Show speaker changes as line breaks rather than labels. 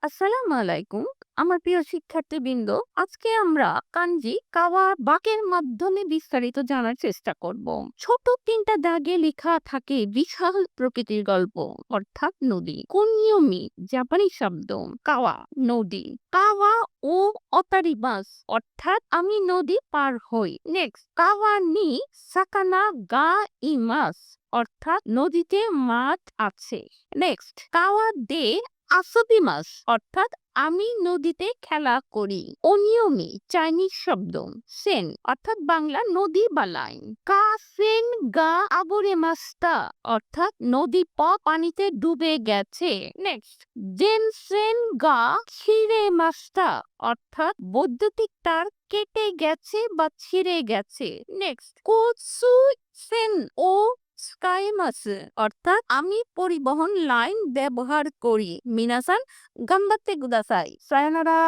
আসসালামু আলাইকুম। আমার প্রিয় শিক্ষার্থীবৃন্দ, আজকে আমরা কাঞ্জি কাওয়া বাকের মাধ্যমে বিস্তারিত জানার চেষ্টা করব। ছোট ৩টা দাগে লেখা থাকে বিশাল প্রকৃতির গল্প, অর্থাৎ নদী। কুনিয়মি জাপানি শব্দ, কাওয়া নদী, কাওয়া ও অতারিমাস অর্থাৎ আমি নদী পার হই। নেক্সট কাওয়া নি সাকানা গা ইমাস অর্থাৎ নদীতে মাছ আছে। নেক্সট কাওয়া দে আসবি মাছ অর্থাৎ আমি নদীতে খেলা করি। অনিয়মি চাইনিজ শব্দ, সেন অর্থাৎ বাংলা নদী বা লাইন। কা সেন গা আবরে মাস্তা অর্থাৎ নদী পথ পানিতে ডুবে গেছে। নেক্সট জেন সেন গা ছিঁড়ে মাস্তা অর্থাৎ বৈদ্যুতিক তার কেটে গেছে বা ছিঁড়ে গেছে। নেক্সট কোসু সেন ও স্কাইমাসে অর্থাৎ আমি পরিবহন লাইন ব্যবহার করি। মিনাসান গাম্বাতে কুদাসাই। সায়োনারা।